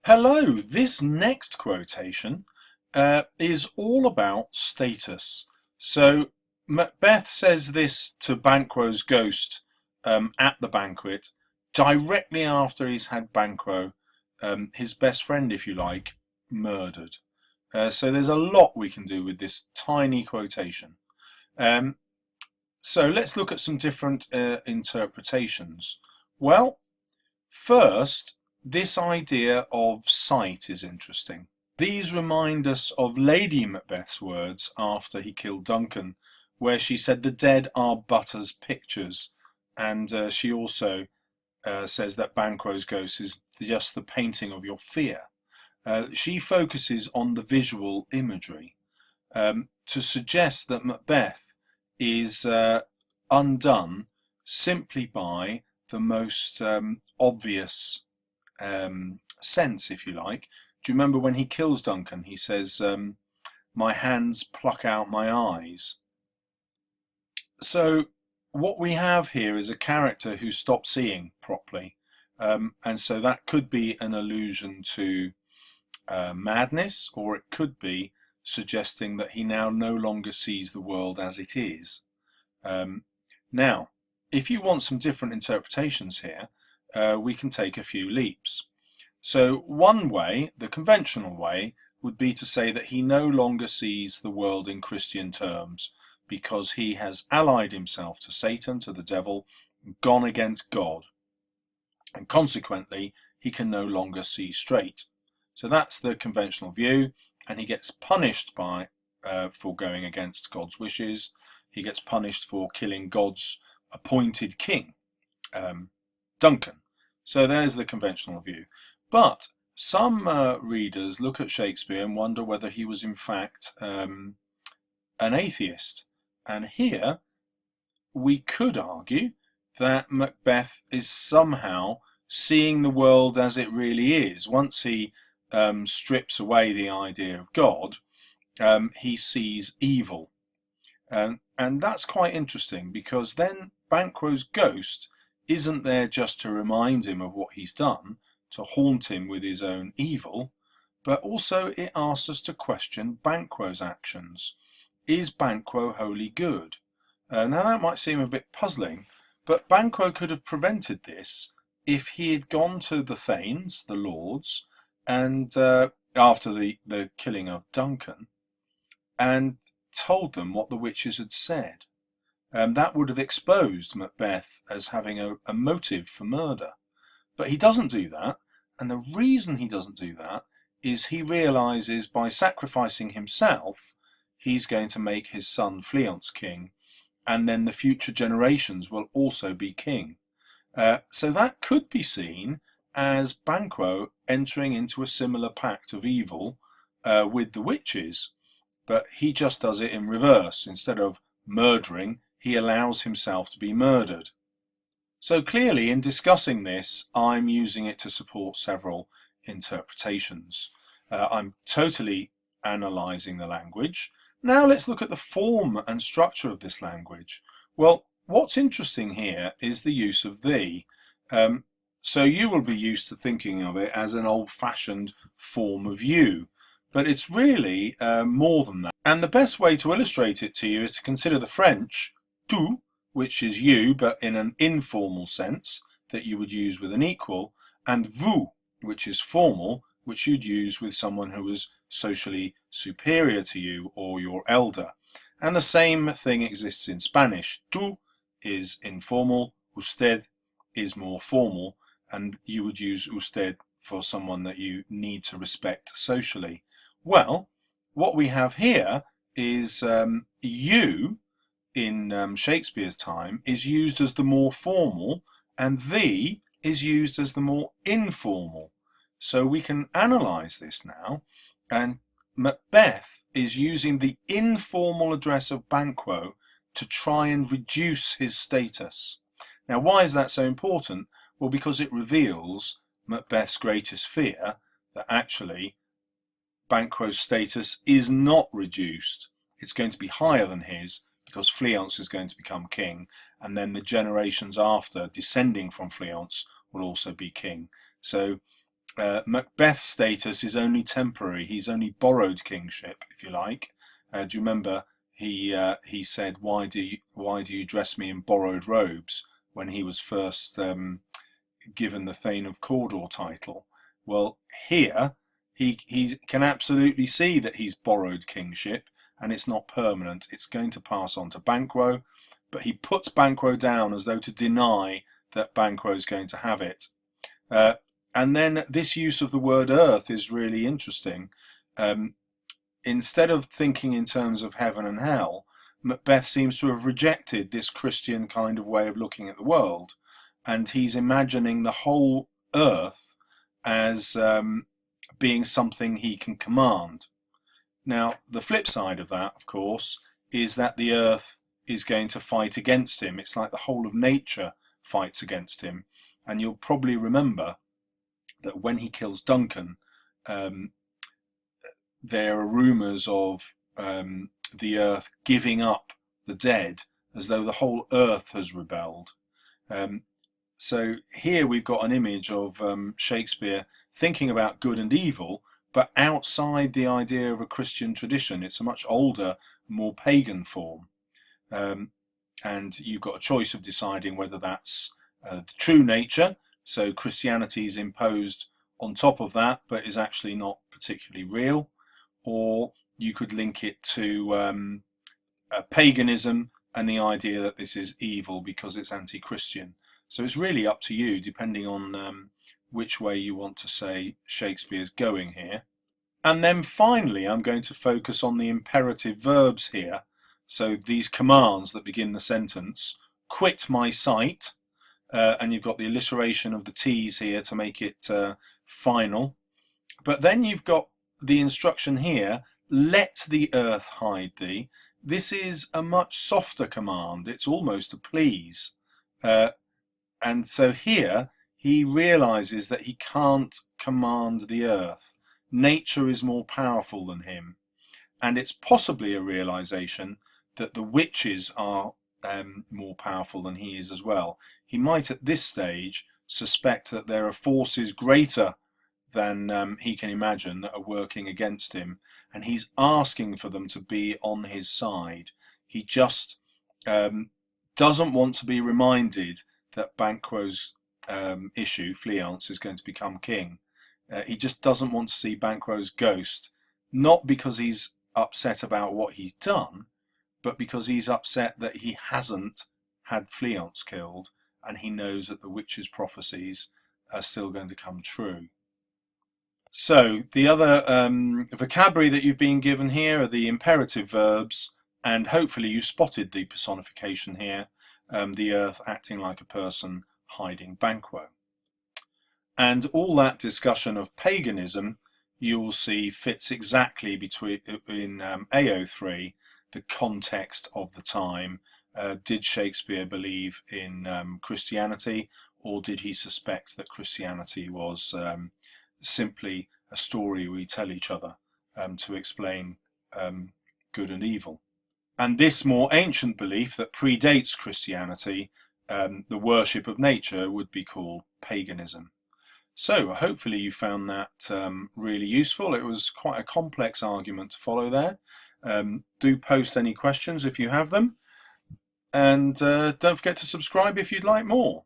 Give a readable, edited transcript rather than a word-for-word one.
Hello, this next quotation is all about status. So Macbeth says this to Banquo's ghost at the banquet, directly after he's had Banquo, his best friend, if you like, murdered. So there's a lot we can do with this tiny quotation. Um, so let's look at some different interpretations. Well, first, this idea of sight is interesting. These remind us of Lady Macbeth's words after he killed Duncan, where she said the dead are but as pictures, and she also says that Banquo's ghost is just the painting of your fear. She focuses on the visual imagery to suggest that Macbeth is undone simply by the most obvious sense, if you like. Do you remember when he kills Duncan? He says, my hands pluck out my eyes. So what we have here is a character who stopped seeing properly. And so that could be an allusion to madness, or it could be suggesting that he now no longer sees the world as it is. Now, if you want some different interpretations here, we can take a few leaps. So one way, the conventional way, would be to say that he no longer sees the world in Christian terms because he has allied himself to Satan, to the devil, gone against God, and consequently he can no longer see straight. So that's the conventional view, and he gets punished for going against God's wishes. He gets punished for killing God's appointed king, Duncan. So there's the conventional view. But some readers look at Shakespeare and wonder whether he was in fact an atheist. And here we could argue that Macbeth is somehow seeing the world as it really is. Once he strips away the idea of God, he sees evil. And that's quite interesting, because then Banquo's ghost isn't there just to remind him of what he's done, to haunt him with his own evil, but also it asks us to question Banquo's actions. Is Banquo wholly good? Now that might seem a bit puzzling, but Banquo could have prevented this if he had gone to the Thanes, the lords, and after the killing of Duncan, and told them what the witches had said. That would have exposed Macbeth as having a motive for murder. But he doesn't do that, and the reason he doesn't do that is he realises by sacrificing himself, he's going to make his son Fleance king, and then the future generations will also be king. So that could be seen as Banquo entering into a similar pact of evil with the witches, but he just does it in reverse. Instead of murdering, he allows himself to be murdered. So clearly, in discussing this, I'm using it to support several interpretations. I'm totally analysing the language. Now let's look at the form and structure of this language. Well, what's interesting here is the use of thee. So you will be used to thinking of it as an old-fashioned form of you, but it's really more than that. And the best way to illustrate it to you is to consider the French tu, which is you, but in an informal sense that you would use with an equal, and vous, which is formal, which you'd use with someone who was socially superior to you or your elder. And the same thing exists in Spanish. Tu is informal, usted is more formal, and you would use usted for someone that you need to respect socially. Well, what we have here is you, in Shakespeare's time, is used as the more formal, and thee is used as the more informal. So we can analyse this now, and Macbeth is using the informal address of Banquo to try and reduce his status. Now, why is that so important? Well, because it reveals Macbeth's greatest fear, that actually Banquo's status is not reduced. It's going to be higher than his, because Fleance is going to become king, and then the generations after, descending from Fleance, will also be king. So Macbeth's status is only temporary. He's only borrowed kingship, if you like. Do you remember he said, "Why do you dress me in borrowed robes?" when he was first given the Thane of Cawdor title? Well, here he can absolutely see that he's borrowed kingship, and it's not permanent. It's going to pass on to Banquo, but he puts Banquo down as though to deny that Banquo is going to have it. And then this use of the word earth is really interesting. Instead of thinking in terms of heaven and hell, Macbeth seems to have rejected this Christian kind of way of looking at the world, and he's imagining the whole earth as being something he can command. Now, the flip side of that, of course, is that the earth is going to fight against him. It's like the whole of nature fights against him. And you'll probably remember that when he kills Duncan, there are rumours of the earth giving up the dead, as though the whole earth has rebelled. So here we've got an image of Shakespeare thinking about good and evil, but outside the idea of a Christian tradition. It's a much older, more pagan form. And you've got a choice of deciding whether that's the true nature, so Christianity is imposed on top of that, but is actually not particularly real, or you could link it to paganism and the idea that this is evil because it's anti-Christian. So it's really up to you, depending on which way you want to say Shakespeare's going here. And then finally, I'm going to focus on the imperative verbs here. So these commands that begin the sentence: quit my sight, and you've got the alliteration of the T's here to make it final. But then you've got the instruction here: let the earth hide thee. This is a much softer command. It's almost a please. And so here he realizes that he can't command the earth. Nature is more powerful than him. And it's possibly a realization that the witches are more powerful than he is as well. He might at this stage suspect that there are forces greater than he can imagine that are working against him, and he's asking for them to be on his side. He just doesn't want to be reminded that Banquo's issue, Fleance, is going to become king. He just doesn't want to see Banquo's ghost, not because he's upset about what he's done, but because he's upset that he hasn't had Fleance killed, and he knows that the witch's prophecies are still going to come true. So the other vocabulary that you've been given here are the imperative verbs, and hopefully you spotted the personification here, the earth acting like a person hiding Banquo. And all that discussion of paganism, you'll see, fits exactly in AO3, the context of the time. Did Shakespeare believe in Christianity, or did he suspect that Christianity was simply a story we tell each other to explain good and evil? And this more ancient belief that predates Christianity, the worship of nature, would be called paganism. So hopefully you found that really useful. It was quite a complex argument to follow there. Do post any questions if you have them, and don't forget to subscribe if you'd like more.